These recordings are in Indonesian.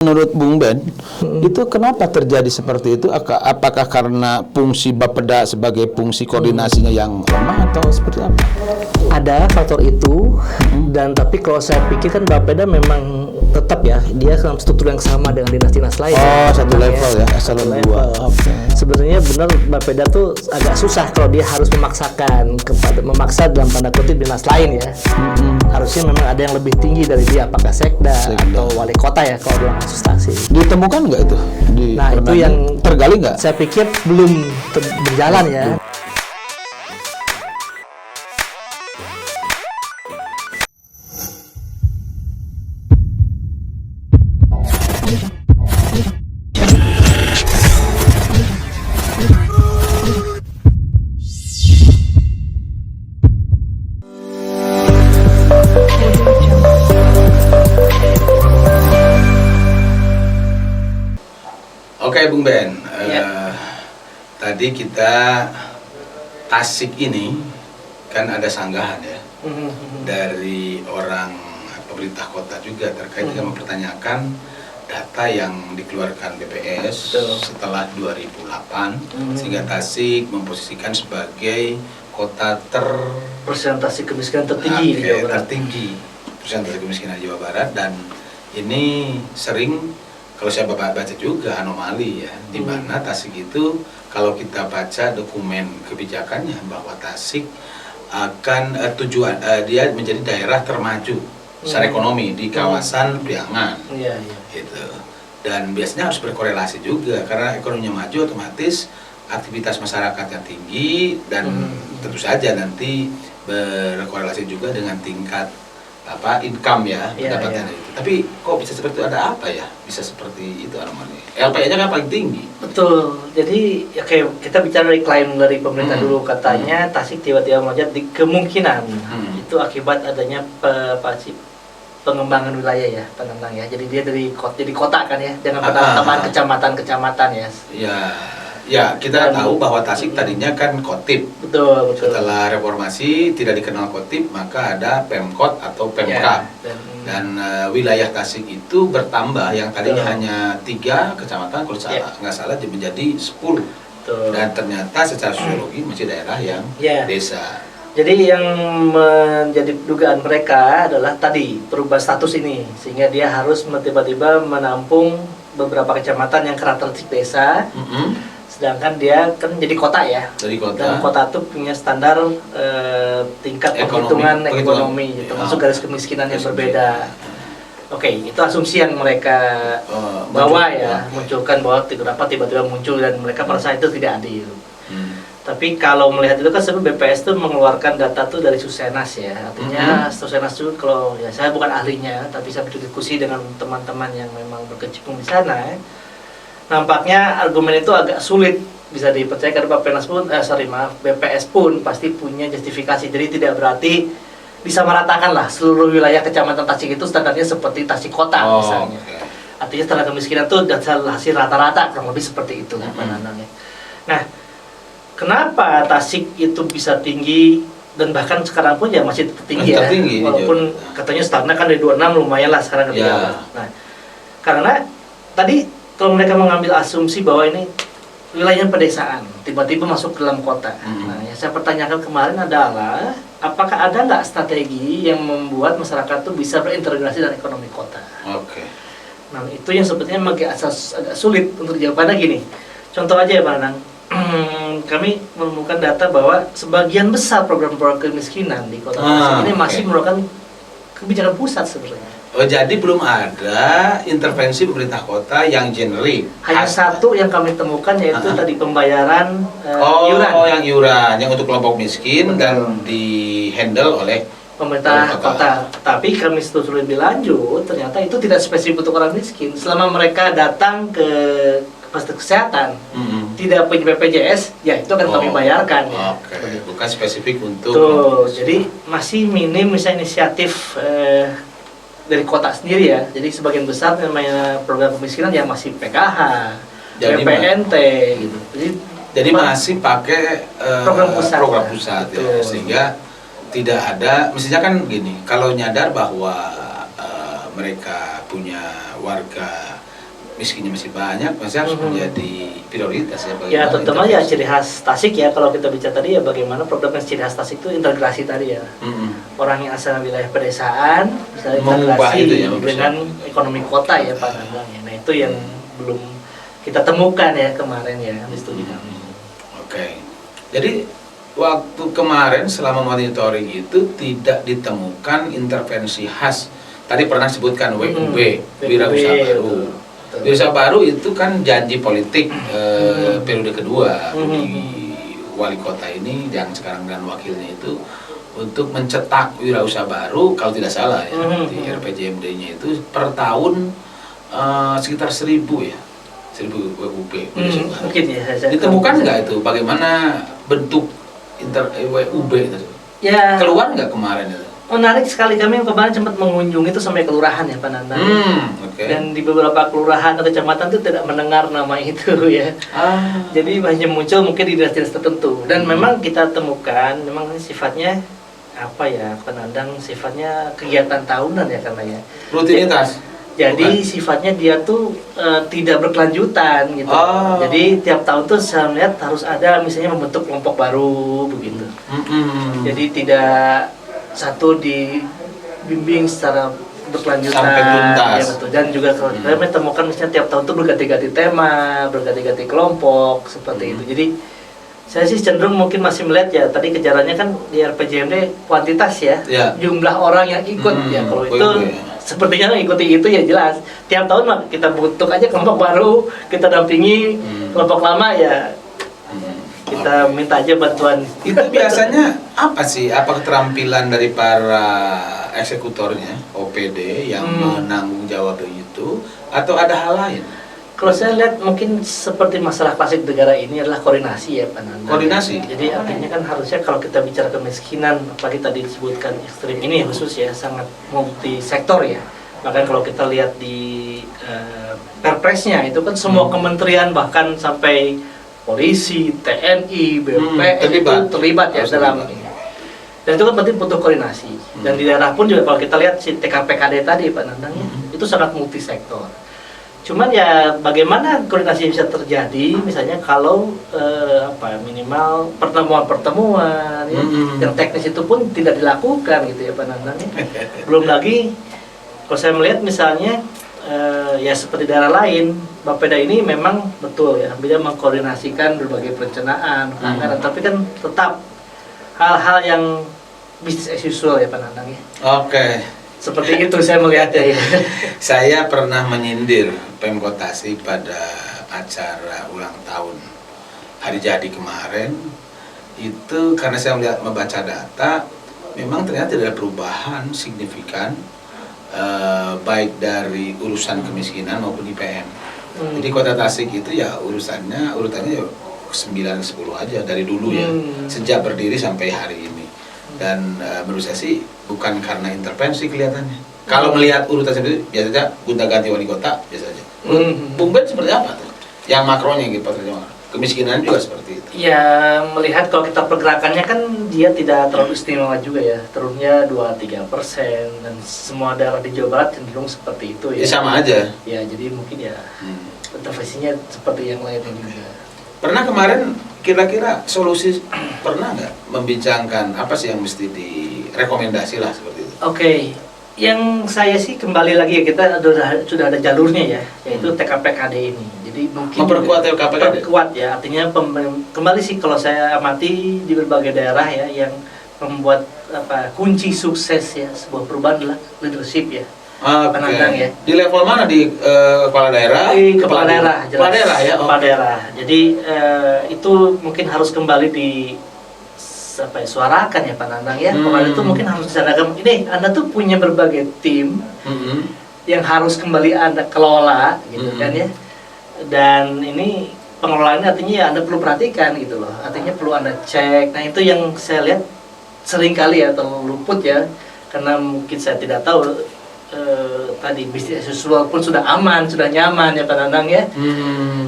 Menurut Bung Ben, itu kenapa terjadi seperti itu? Apakah karena fungsi Bapeda sebagai fungsi koordinasinya yang lemah atau seperti apa? Ada faktor itu, dan tapi kalau saya pikir kan Bapeda memang tetap ya, dia dalam struktur yang sama dengan dinas-dinas lain. Oh, satu level ya, eselon 2. Okay. Sebenarnya benar Bapeda tuh agak susah kalau dia harus memaksa dalam tanda kutip dinas lain ya. Harusnya memang ada yang lebih tinggi dari dia, apakah sekda atau wali kota ya kalau dalam kasus taksi. Ditemukan nggak itu? Nah itu yang tergali nggak? Saya pikir belum berjalan ya. Oke, Bung Ben, tadi kita Tasik ini kan ada sanggahan ya dari orang pemerintah kota juga terkait dengan mempertanyakan data yang dikeluarkan BPS setelah 2008 sehingga Tasik memposisikan sebagai kota persentase kemiskinan tertinggi di Jawa Barat. Tertinggi persentase kemiskinan di Jawa Barat, dan ini sering kalau saya baca juga anomali ya, di mana Tasik itu kalau kita baca dokumen kebijakannya bahwa Tasik akan dia menjadi daerah termaju secara ekonomi di kawasan Priangan, gitu. Dan biasanya harus berkorelasi juga karena ekonominya maju, otomatis aktivitas masyarakatnya tinggi dan tentu saja nanti berkorelasi juga dengan tingkat income ya, pendapatannya itu. Tapi kok bisa seperti itu, ada apa ya bisa seperti itu anomali? LPE-nya kan paling tinggi. Betul. Jadi ya kayak kita bicara dari klaim dari pemerintah dulu, katanya Tasik tiba-tiba melonjak di kemungkinan itu akibat adanya pengembangan wilayah ya, penentang ya. Jadi dia jadi kota kan ya, dengan tambahan kecamatan-kecamatan ya. Ya, kita tahu bahwa Tasik tadinya kan Kotip. Betul. Setelah reformasi tidak dikenal Kotip, maka ada Pemkot atau Pemkab. Dan wilayah Tasik itu bertambah, yang tadinya hanya 3 kecamatan, kalau nggak salah menjadi 10. Dan ternyata secara sosiologi masih daerah yang desa. Jadi yang menjadi dugaan mereka adalah tadi perubahan status ini, sehingga dia harus tiba-tiba menampung beberapa kecamatan yang karakteristik desa. Sedangkan dia kan jadi kota ya, dan kota itu punya standar tingkat penghitungan ekonomi, termasuk garis kemiskinan yang berbeda. Oke, itu asumsi yang mereka bawa ya, munculkan bahwa kenapa tiba-tiba muncul dan mereka merasa itu tidak adil. Tapi kalau melihat itu kan sebenarnya BPS itu mengeluarkan data tuh dari Susenas ya, artinya Susenas itu kalau ya saya bukan ahlinya, tapi saya berdiskusi dengan teman-teman yang memang berkecimpung di sana. Nampaknya argumen itu agak sulit bisa dipercaya karena BPS pun pasti punya justifikasi. Jadi tidak berarti bisa meratakan lah seluruh wilayah kecamatan Tasik itu standarnya seperti Tasik kota misalnya. Artinya standar kemiskinan itu hasil rata-rata kurang lebih seperti itu pandangannya. Nah, kenapa Tasik itu bisa tinggi dan bahkan sekarang pun ya masih tertinggi ya, walaupun katanya stagnan kan dari 26 lumayan lah sekarang ketika. Nah, karena tadi kalau mereka mengambil asumsi bahwa ini wilayah pedesaan, tiba-tiba masuk ke dalam kota. Nah, yang saya pertanyakan kemarin adalah, apakah ada nggak strategi yang membuat masyarakat itu bisa berintegrasi dengan ekonomi kota? Nah, itu yang sebetulnya agak sulit untuk dijawab. Karena gini, contoh aja ya Pak Nanang, kami menemukan data bahwa sebagian besar program-program kemiskinan di kota Tasik ini masih merupakan kebijakan pusat sebenarnya. Oh, jadi belum ada intervensi pemerintah kota yang generik. Hanya satu yang kami temukan, yaitu tadi pembayaran iuran. Yang iuran, yang untuk kelompok miskin dan di-handle oleh pemerintah kota. Tapi kami setelah lebih lanjut, ternyata itu tidak spesifik untuk orang miskin. Selama mereka datang ke fasilitas kesehatan, tidak punya BPJS, ya itu akan kami bayarkan. Bukan spesifik untuk. Jadi masih minim misalnya inisiatif dari kota sendiri ya. Jadi sebagian besar namanya program kemiskinan yang masih PKH, BPNT gitu. Jadi masih pakai program pusat ya, sehingga tidak ada, mestinya kan gini, kalau nyadar bahwa mereka punya warga miskinnya masih banyak, masih harus menjadi prioritas ya bagi Ya para terutama ya intervensi. ciri khas Tasik ya, kalau kita bicara tadi ya bagaimana program yang ciri khas Tasik itu integrasi tadi ya. Orang yang asal wilayah pedesaan bisa Mengubah integrasi itu ya, dengan ekonomi kota ya Pak Nandang ya. Nah itu yang belum kita temukan ya kemarin ya di studi kami. Oke. Jadi waktu kemarin selama monitoring itu tidak ditemukan intervensi khas. Tadi pernah sebutkan WUB, Wirausaha Baru. Betul. Wirausaha Baru itu kan janji politik periode kedua di wali kota ini yang sekarang dan wakilnya itu untuk mencetak wirausaha baru, kalau tidak salah ya, di RPJMD-nya itu per tahun sekitar 1.000 ya, 1.000 WUB. Mungkin ya. Ditemukan nggak itu bagaimana bentuk WUB itu? Ya. Keluar nggak kemarin itu? Menarik sekali, kami kemarin sempat mengunjungi itu sampai kelurahan ya Pak Nandang. Oke. Dan di beberapa kelurahan atau kecamatan itu tidak mendengar nama itu ya. Jadi hanya muncul mungkin di dinas-dinas tertentu. Dan memang kita temukan memang sifatnya apa ya Pak Nandang, sifatnya kegiatan tahunan ya karena ya. Rutinitas. Jadi sifatnya dia tuh tidak berkelanjutan gitu. Jadi tiap tahun tuh saya melihat harus ada misalnya membentuk kelompok baru begitu. Jadi tidak satu dibimbing secara berkelanjutan. Sampai tuntas. Ya betul. Dan juga kalau kita menemukan misalnya tiap tahun tuh berganti-ganti tema, berganti-ganti kelompok seperti itu. Jadi saya sih cenderung mungkin masih melihat ya tadi kejarannya kan di RPJMD kuantitas ya, jumlah orang yang ikut ya. Kalau itu sepertinya ikuti itu ya jelas. Tiap tahun mah kita bentuk aja kelompok baru, kita dampingi kelompok lama ya. Kita minta aja bantuan. Itu biasanya apa sih? Apa keterampilan dari para eksekutornya, OPD yang menanggung jawab itu, atau ada hal lain? Kalau saya lihat mungkin seperti masalah klasik negara ini adalah koordinasi ya Pak Nanda. Koordinasi. Jadi artinya kan harusnya kalau kita bicara kemiskinan, apalagi tadi disebutkan ekstrim ini khusus ya sangat multi sektor ya. Bahkan kalau kita lihat di perpresnya itu kan semua kementerian bahkan sampai polisi, TNI, BPN itu terlibat ya dalam ini. Dan itu kan penting butuh koordinasi. Dan di daerah pun juga kalau kita lihat si TKPKD tadi Pak Nandang ya, itu sangat multi sektor. Cuman ya bagaimana koordinasi bisa terjadi misalnya kalau minimal pertemuan-pertemuan ya, yang teknis itu pun tidak dilakukan gitu ya Pak Nandang ya. Belum lagi kalau saya melihat misalnya ya seperti daerah lain, Bapeda ini memang betul ya, dia mengkoordinasikan berbagai perencanaan, anggaran, tapi kan tetap hal-hal yang business as usual ya Pak Nandang ya. Oke. Seperti itu saya melihatnya ya. Saya pernah menyindir Pemkot Tasik pada acara ulang tahun hari jadi kemarin. Itu karena saya membaca data, memang ternyata tidak ada perubahan signifikan baik dari urusan kemiskinan maupun IPM. Jadi Kota Tasik itu ya urutannya ya 9-10 aja dari dulu ya, sejak berdiri sampai hari ini. Dan menurut saya sih bukan karena intervensi kelihatannya. Kalau melihat urutan seperti itu, biasanya gonta-ganti wali kota biasa aja. Bung Ben seperti apa tuh? Yang makronya gitu, kemiskinan juga seperti itu. Ya melihat kalau kita pergerakannya kan dia tidak terlalu istimewa juga ya, turunnya 2-3% dan semua daerah di Jawa Barat cenderung seperti itu ya. Sama aja. Ya jadi mungkin ya intervensinya seperti yang lainnya juga. Pernah kemarin kira-kira solusi pernah nggak membincangkan apa sih yang mesti direkomendasi lah seperti itu? Oke. Yang saya sih kembali lagi ya kita sudah ada jalurnya ya, yaitu TKPKD ini. Jadi mungkin memperkuat TKPKD. Perkuat ya, artinya kembali sih kalau saya amati di berbagai daerah ya yang membuat kunci sukses ya sebuah perubahan adalah leadership ya. Penantang ya. Di level mana di kepala daerah? Di kepala daerah, jelas. Kepala daerah ya. Kepala daerah. Jadi itu mungkin harus kembali di suarakan ya Pak Nandang ya. Kepala itu mungkin harus disadarkan. Ini Anda tuh punya berbagai tim yang harus kembali Anda kelola gitu kan ya. Dan ini pengelolaannya artinya ya Anda perlu perhatikan gitu loh. Artinya perlu Anda cek. Nah itu yang saya lihat sering kali ya atau luput ya. Karena mungkin saya tidak tahu tadi bisnis usual pun sudah aman, sudah nyaman ya Pak Nandang ya.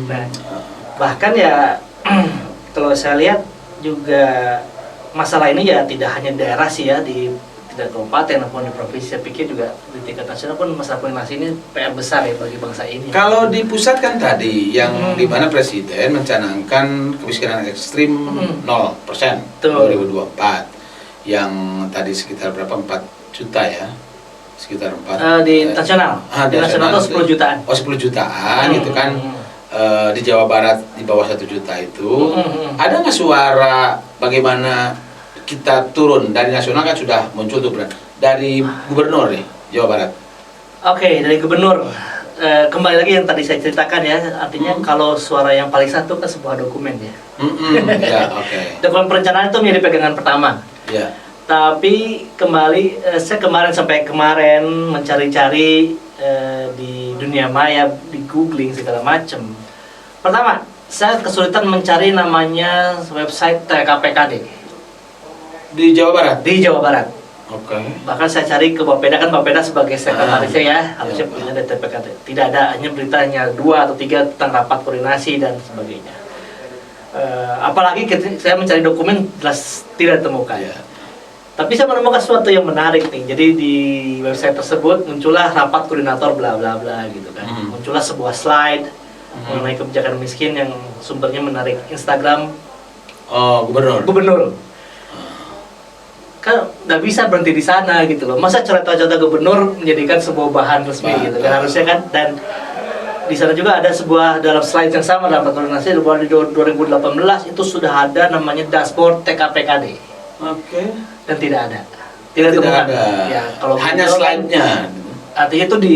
Nah, bahkan ya kalau saya lihat juga masalah ini ya tidak hanya daerah sih ya di tidak kabupaten maupun di provinsi, saya pikir juga di tingkat nasional pun masalah koordinasi ini PR besar ya bagi bangsa ini. Kalau di pusat kan tadi yang di mana Presiden mencanangkan kemiskinan ekstrim 0% 2024, yang tadi sekitar berapa, 4 juta ya, sekitar 4 di nasional, di nasional itu 10 jutaan. Oh 10 jutaan gitu kan. Di Jawa Barat di bawah 1 juta itu. Ada nggak suara bagaimana kita turun dari nasional? Kan sudah muncul tuh dari gubernur nih Jawa Barat. Oke, dari gubernur. Kembali lagi yang tadi saya ceritakan ya, artinya kalau suara yang paling satu kan sebuah dokumen ya. Ya, oke. Dokumen perencanaan itu menjadi pegangan pertama. Ya. Tapi kembali, saya sampai kemarin mencari-cari di dunia maya, di googling segala macam. Pertama, saya kesulitan mencari namanya website TKPKD Di Jawa Barat. di Jawa Barat. Oke. Bahkan saya cari ke Bapeda, kan Bapeda sebagai sekretarisnya ya, harusnya Ya. punya ada TPKD. Tidak ada, hanya beritanya 2 atau 3 tentang rapat koordinasi dan sebagainya. Apalagi saya mencari dokumen jelas tidak ditemukan. Ya. Tapi saya menemukan sesuatu yang menarik nih. Jadi di website tersebut muncullah rapat koordinator bla bla bla gitu kan. Muncullah sebuah slide mengenai kebijakan miskin yang sumbernya menarik Instagram Oh, gubernur. gubernur. Kan nggak bisa berhenti di sana gitu loh. Masa cerita-cerita gubernur menjadikan sebuah bahan resmi gitu kan, harusnya kan. Dan di sana juga ada sebuah, dalam slide yang sama dalam koordinasi di 2018 itu sudah ada namanya dashboard TKPKD. Oke. Dan tidak ada. Tidak ditemukan. ada. Ya, kalau hanya begitu kan, slide-nya. artinya itu di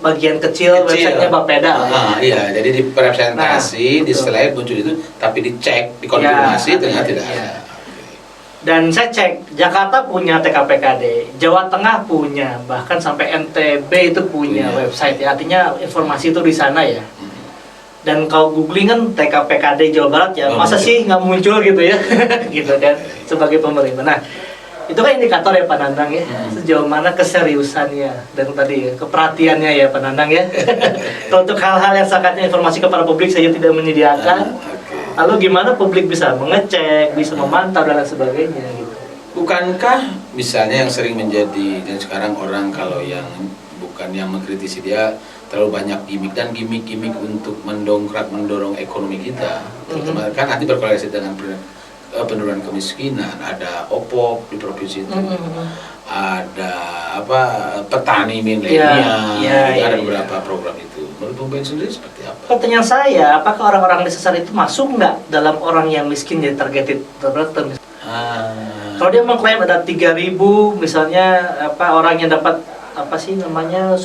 bagian kecil websitenya Bapeda lah ya. Iya, jadi di presentasi, di betul. slide muncul itu, tapi dicek, dikonfirmasi ternyata tidak ya. ada. Dan saya cek, Jakarta punya TKPKD, Jawa Tengah punya, bahkan sampai NTB itu punya website ya. Artinya informasi itu di sana ya. Dan kalau googling kan TKPKD Jawa Barat ya, masa sih nggak muncul gitu ya, gitu kan, sebagai pemerintah. Nah, itu kan indikator ya Pak Nandang ya, sejauh mana keseriusannya dan tadi ya, keperhatiannya ya Pak Nandang ya. Kalau untuk hal-hal yang sangatnya informasi kepada publik saja tidak menyediakan, lalu gimana publik bisa mengecek, bisa memantau dan lain sebagainya gitu. Bukankah misalnya yang sering menjadi, dan sekarang orang kalau yang bukan yang mengkritisi dia terlalu banyak gimmick untuk mendorong ekonomi kita, terutama kan nanti berkorelasi dengan penurunan kemiskinan. Ada OPOP di provinsi itu, ada apa, petani milenial, ada beberapa program itu. Menurut Bung Ben sendiri seperti apa? Pertanyaan saya, apakah orang-orang desa itu masuk nggak dalam orang yang miskin jadi targeted? Kalau dia mengklaim ada 3.000 misalnya apa orang yang dapat apa sih namanya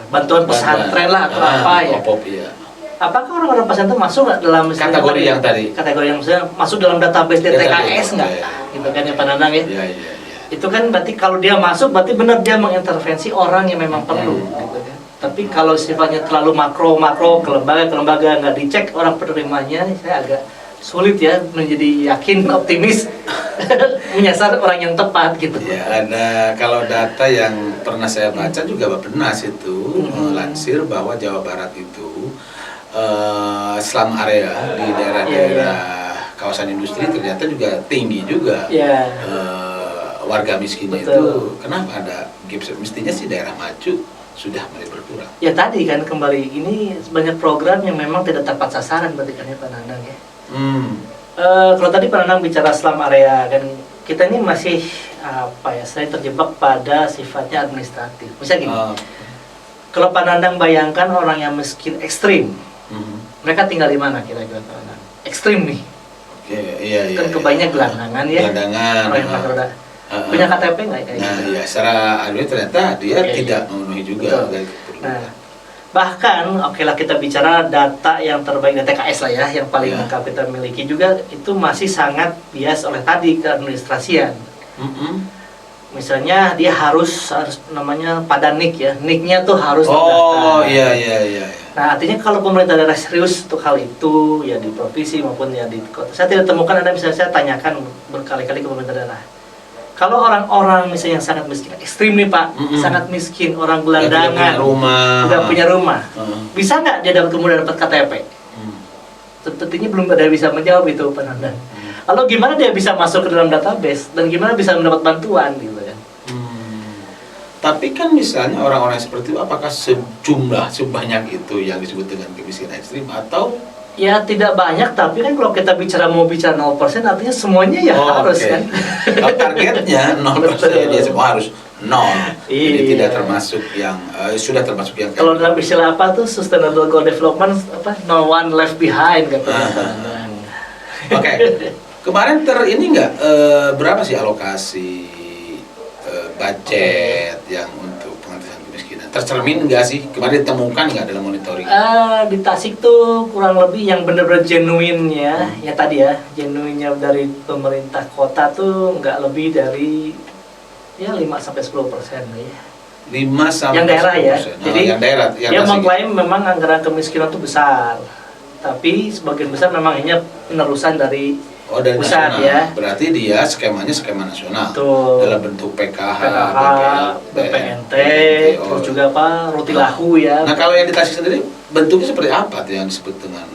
bantuan pesantren lah atau apa ya? OPOP, ya. Apakah orang-orang pesantren masuk nggak dalam Kategori yang tadi? Kategori yang misalnya masuk dalam database DTKS nggak? Gitu kan ya Pak Nanang ya? Iya. Itu kan berarti kalau dia masuk berarti benar dia mengintervensi orang yang memang perlu gitu kan. Tapi kalau sifatnya terlalu makro ke lembaga nggak dicek orang penerimanya, saya agak sulit ya menjadi yakin optimis menyasar orang yang tepat gitu. Ya, ada kalau data yang pernah saya baca juga Bappenas itu melansir bahwa Jawa Barat itu slum area di daerah-daerah kawasan industri ternyata juga tinggi juga. Warga miskinnya. Betul. Itu kenapa ada gap? Mestinya sih daerah maju sudah mulai berkurang. Ya tadi kan kembali ini banyak program yang memang tidak tepat sasaran berarti kan ya Pak Nanang ya. Kalau tadi Pak Nanang bicara slum area dan kita ini masih apa ya, sering terjebak pada sifatnya administratif. Misalnya gini, kalau Pak Nanang bayangkan orang yang miskin ekstrim, mereka tinggal di mana kira-kira Pak Nanang? Ekstrim nih. Iya. Kan kebanyakan gelandangan ya. Gelandangan. Orang yang pakai roda. Punya KTP nggak kayak gitu? Iya, secara ternyata dia tidak memenuhi juga. Nah, bahkan oke lah kita bicara data yang terbaik dari TKS lah ya, yang paling lengkap kita miliki juga itu masih sangat bias oleh tadi keadministrasian. Misalnya dia harus namanya pada NIK ya, NIK-nya tuh harus terdaftar. Iya. Nah artinya kalau pemerintah daerah serius untuk hal itu ya di provinsi maupun ya di kota, saya tidak temukan ada, misalnya saya tanyakan berkali-kali ke pemerintah daerah. Kalau orang-orang misalnya yang sangat miskin, ekstrim nih Pak, sangat miskin, orang gelandangan, tidak punya rumah, bisa nggak dia dapat kemudian dapat KTP? Sepertinya belum ada bisa menjawab itu Pak Nandan. Lalu gimana dia bisa masuk ke dalam database dan gimana bisa mendapat bantuan gitu kan? Tapi kan misalnya orang-orang seperti itu apakah sebanyak itu yang disebut dengan kemiskinan ekstrim atau Ya tidak banyak, tapi kan kalau kita mau bicara 0% artinya semuanya ya harus oke. kan. Kalau targetnya 0%, dia semua harus 0. Jadi Iya. tidak termasuk yang sudah termasuk yang Kalau dalam istilah apa tuh sustainable goal development apa no one left behind katanya. Oke. Kemarin ini nggak berapa sih alokasi budget yang untuk pengentasan kemiskinan? Tercermin nggak sih? Kemarin ditemukan nggak dalam monitoring? Di Tasik tuh kurang lebih yang benar-benar genuine-nya, ya tadi ya, genuine-nya dari pemerintah kota tuh nggak lebih dari ya 5-10% lah ya. 5 sampai Yang daerah ya. 10%. Jadi yang daerah, yang dia Tasik. mengklaim memang anggaran kemiskinan tuh besar, tapi sebagian besar memang ini penerusan dari Dari pusat nasional. ya. Berarti dia skemanya skema nasional. Betul. Dalam bentuk PKH, BPNT, terus juga apa roti lahu ya. Nah kalau yang di Tasik sendiri bentuknya seperti apa tuh yang disebut dengan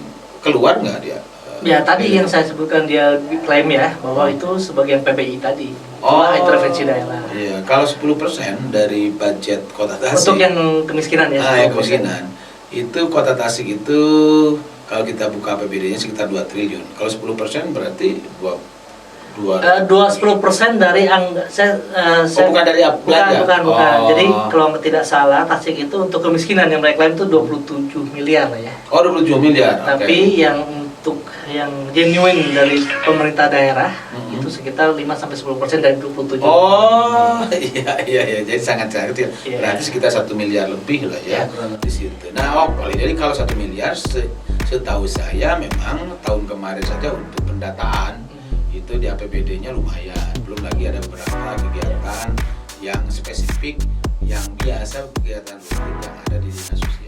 keluar nggak dia? Ya tadi yang saya sebutkan dia klaim ya bahwa itu sebagian PBI tadi. Cuma intervensi daerah. Iya, kalau 10% dari budget Kota Tasik. Untuk yang kemiskinan ya. Yang kemiskinan. Itu Kota Tasik itu kalau kita buka APBD-nya sekitar 2 triliun. Kalau 10% berarti 10% dari saya bukan dari belanja. bukan. Oh. Jadi kalau tidak salah Tasik itu untuk kemiskinan yang mereka klaim itu 27 miliar lah ya. Oh, 27 miliar. Tapi yang untuk yang genuine dari pemerintah daerah itu sekitar 5-10% dari 27. Oh, iya. Jadi sangat kecil. Iya. Berarti sekitar 1 miliar lebih lah ya, di situ. Nah, jadi kalau 1 miliar setahu saya memang tahun kemarin saja untuk pendataan itu di APBD-nya lumayan. Belum lagi ada beberapa kegiatan yang spesifik yang biasa kegiatan rutin yang ada di dinas sosial.